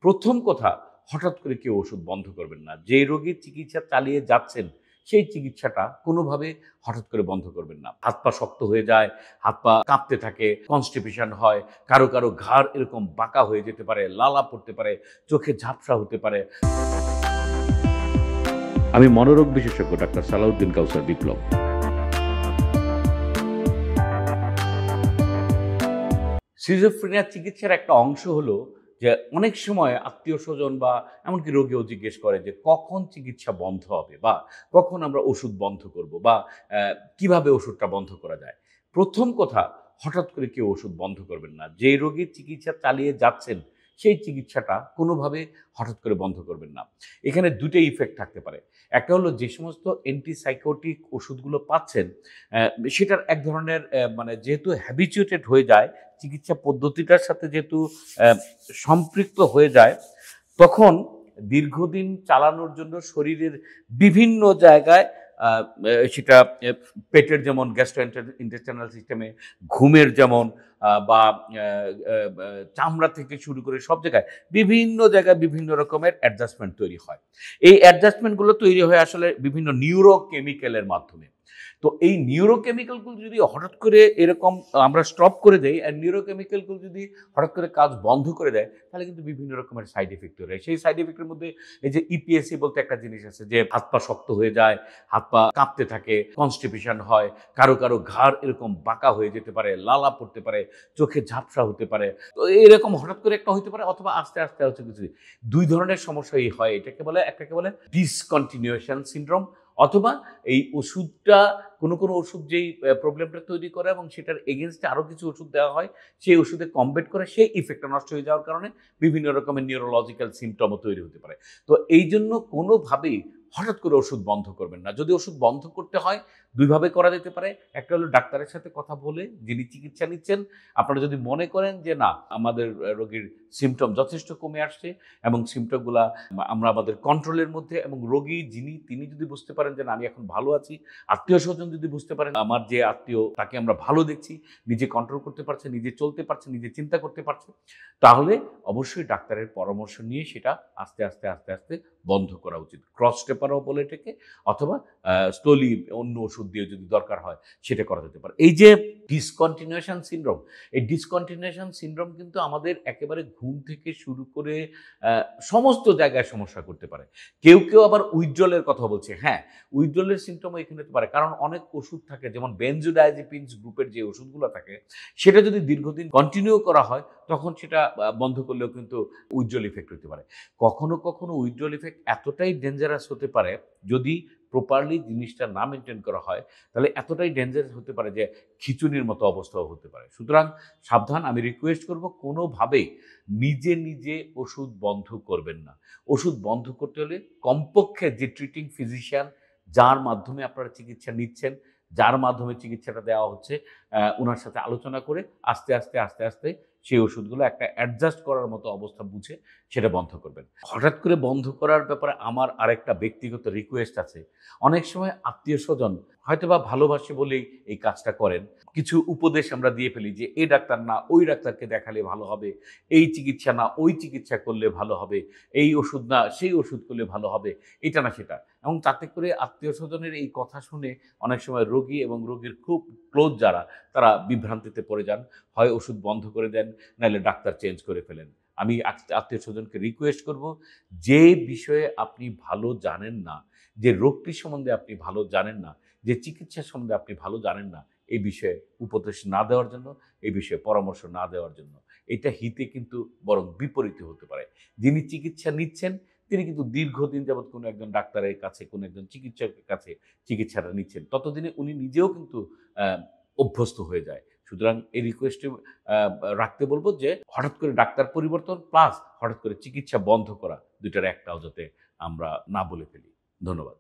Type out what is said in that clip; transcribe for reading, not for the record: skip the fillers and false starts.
প্রথম কথা, হঠাৎ করে কেউ ওষুধ বন্ধ করবেন না। যে রোগীর চিকিৎসা চালিয়ে যাচ্ছেন, সেই চিকিৎসাটা কোনোভাবে হঠাৎ করে বন্ধ করবেন না। হাত পা শক্ত হয়ে যায়, হাত পা কাঁপতে থাকে, কনস্টিপেশন হয়, কারো ঘাড় এরকম বাঁকা হয়ে যেতে পারে, লালা পড়তে পারে, চোখে ঝাপসা হতে পারে। আমি মনোরোগ বিশেষজ্ঞ ডাক্তার সালাউদ্দিন কাউসার বিপ্লব। সিজোফ্রেনিয়া চিকিৎসার একটা অংশ হলো যে অনেক সময় আত্মীয়স্বজন বা এমনকি রোগীও জিজ্ঞেস করে যে কখন চিকিৎসা বন্ধ হবে বা কখন আমরা ওষুধ বন্ধ করব বা কিভাবে ওষুধটা বন্ধ করা যায়। প্রথম কথা, হঠাৎ করে কেউ ওষুধ বন্ধ করবেন না। যে রোগীর চিকিৎসা চালিয়ে যাচ্ছেন, সেই চিকিৎসাটা কোনোভাবে হঠাৎ করে বন্ধ করবেন না। এখানে ২ টা ইফেক্ট থাকতে পারে। একটা হলো যে সমস্ত অ্যান্টিসাইকোটিক ওষুধগুলো পাচ্ছেন, সেটার এক ধরনের মানে যেহেতু হ্যাবিচুয়েটেড হয়ে যায়, চিকিৎসা পদ্ধতিটার সাথে যেহেতু সম্পৃক্ত হয়ে যায়, তখন দীর্ঘদিন চালানোর জন্য শরীরের বিভিন্ন জায়গায় আ সেটা পেটের যেমন ইন্টেস্টাইনাল সিস্টেমে, ঘুমের যেমন বা আ আ বা চামড়া থেকে শুরু করে সব জায়গায় বিভিন্ন জায়গায় বিভিন্ন রকমের অ্যাডজাস্টমেন্ট তৈরি হয়। এই অ্যাডজাস্টমেন্ট গুলো তৈরি হয় আসলে বিভিন্ন নিউরোকেমিক্যালের মাধ্যমে। তো এই নিউরোকেমিক্যাল গুলো যদি হঠাৎ করে এরকম আমরা স্টপ করে দেই, আর নিউরোকেমিক্যাল গুলো যদি হঠাৎ করে কাজ বন্ধ করে দেয়, তাহলে কিন্তু বিভিন্ন রকমের সাইড ইফেক্ট তৈরি হয়। সেই সাইড ইফেক্টের মধ্যে এই যে ইপিএসসি বলতে একটা জিনিস আছে যে হাত পা শক্ত হয়ে যায়, হাত পা কাঁপতে থাকে, কনস্টিপেশন হয়, কারো ঘাড় এরকম বাঁকা হয়ে যেতে পারে, লালা পড়তে পারে, চোখে ঝাপসা হতে পারে। তো এরকম হঠাৎ করে একটা হইতে পারে, অথবা আস্তে হচ্ছে কিছু। ২ ধরনের সমস্যাই হয়। একটাকে বলে ডিসকন্টিনিউয়েশন সিনড্রোম, অথবা এই ওষুধটা কোনো ওষুধ যেই প্রবলেমটা তৈরি করে এবং সেটার এগেইনস্টে আরো কিছু ওষুধ দেওয়া হয়, সেই ওষুধে কমব্যাট করে সেই ইফেক্টটা নষ্ট হয়ে যাওয়ার কারণে বিভিন্ন রকমের নিউরোলজিক্যাল সিম্পটমও তৈরি হতে পারে। তো এইজন্য কোনোভাবেই হঠাৎ করে ওষুধ বন্ধ করবেন না। যদি ওষুধ বন্ধ করতে হয়, ২ ভাবে করা যেতে পারে। একটা হলো ডাক্তারের সাথে কথা বলে, যিনি চিকিৎসা নিচ্ছেন, আপনারা যদি মনে করেন যে না, আমাদের রোগীর সিম্পটম যথেষ্ট কমে আসছে এবং সিম্পটমগুলা আমরা আমাদের কন্ট্রোলের মধ্যে, এবং রোগী তিনি যদি বুঝতে পারেন যে না, আমি এখন ভালো আছি, আত্মীয়স্বজন যদি বুঝতে পারেন আমার যে আত্মীয় তাকে আমরা ভালো দেখছি, নিজে কন্ট্রোল করতে পারছে, নিজে চলতে পারছে, নিজে চিন্তা করতে পারছে, তাহলে অবশ্যই ডাক্তারের পরামর্শ নিয়ে সেটা আস্তে বন্ধ করা উচিত। ক্রস টেপারও বলে এটাকে, অথবা স্লোলি অন্য ওষুধ দিয়ে যদি দরকার হয় সেটা করা যেতে পারে। এই যে ডিসকন্টিনিউয়েশন সিনড্রোম, এই ডিসকন্টিনিউয়েশন সিনড্রোম কিন্তু আমাদের একেবারে ঘুম থেকে শুরু করে সমস্ত জায়গায় সমস্যা করতে পারে। কেউ আবার উইথড্রলের কথা বলছে। হ্যাঁ, উইথড্রলের সিম্পটমও এখানে হতে পারে, কারণ অনেক ওষুধ থাকে, যেমন বেনজোডায়াজেপিনস গ্রুপের যে ওষুধগুলো থাকে, সেটা যদি দীর্ঘদিন কন্টিনিউ করা হয়, তখন সেটা বন্ধ করলেও কিন্তু উইথড্রল ইফেক্ট হতে পারে। কখনো উইথড্রল ইফেক্ট এতটাই ডেঞ্জারাস হতে পারে, যদি প্রপারলি জিনিসটা না মেনটেন করা হয়, তাহলে এতটাই ডেঞ্জারাস হতে পারে যে খিঁচুনির মতো অবস্থাও হতে পারে। সুতরাং সাবধান। আমি রিকোয়েস্ট করব, কোনোভাবেই নিজে ওষুধ বন্ধ করবেন না। ওষুধ বন্ধ করতে হলে কমপক্ষে যে ট্রিটিং ফিজিশিয়ান, যার মাধ্যমে আপনারা চিকিৎসা নিচ্ছেন, যার মাধ্যমে চিকিৎসাটা দেওয়া হচ্ছে, উনার সাথে আলোচনা করে আস্তে সেই ওষুধগুলো একটা অ্যাডজাস্ট করার মতো অবস্থা বুঝে সেটা বন্ধ করবেন। হঠাৎ করে বন্ধ করার ব্যাপারে আমার আরেকটা ব্যক্তিগত রিকোয়েস্ট আছে। অনেক সময় আত্মীয়স্বজন হয়তোবা ভালোবাসে বলেই এই কাজটা করেন। কিছু উপদেশ আমরা দিয়ে ফেলি যে এই ডাক্তার না ওই ডাক্তারকে দেখালে ভালো হবে, এই চিকিৎসা না ওই চিকিৎসা করলে ভালো হবে, এই ওষুধ না সেই ওষুধ করলে ভালো হবে, এটা না সেটা। এবং তাতে করে আত্মীয়স্বজনের এই কথা শুনে অনেক সময় রোগী এবং রোগীর খুব ক্লোজ যারা, তারা বিভ্রান্তিতে পড়ে যান। হয় ওষুধ বন্ধ করে দেন, নাহলে ডাক্তার চেঞ্জ করে ফেলেন। আমি আত্মীয়স্বজনকে রিকোয়েস্ট করব, যে বিষয়ে আপনি ভালো জানেন না, যে রোগটি সম্বন্ধে আপনি ভালো জানেন না, যে চিকিৎসা সম্বন্ধে আপনি ভালো জানেন না, এই বিষয়ে উপদেশ না দেওয়ার জন্য, এই বিষয়ে পরামর্শ না দেওয়ার জন্য। এটা হিতে কিন্তু বরং বিপরীতে হতে পারে। যিনি চিকিৎসা নিচ্ছেন, তিনি কিন্তু দীর্ঘদিন যাবৎ কোনো একজন ডাক্তারের কাছে, কোনো একজন চিকিৎসকের কাছে চিকিৎসাটা নিচ্ছেন। ততদিনে উনি নিজেও কিন্তু আ অভ্যস্ত হয়ে যায়। সুতরাং এই রিকোয়েস্টে রাখতে বলব যে হঠাৎ করে ডাক্তার পরিবর্তন প্লাস হঠাৎ করে চিকিৎসা বন্ধ করা, ২ টার একটাও যাতে আমরা না বলে ফেলি। ধন্যবাদ।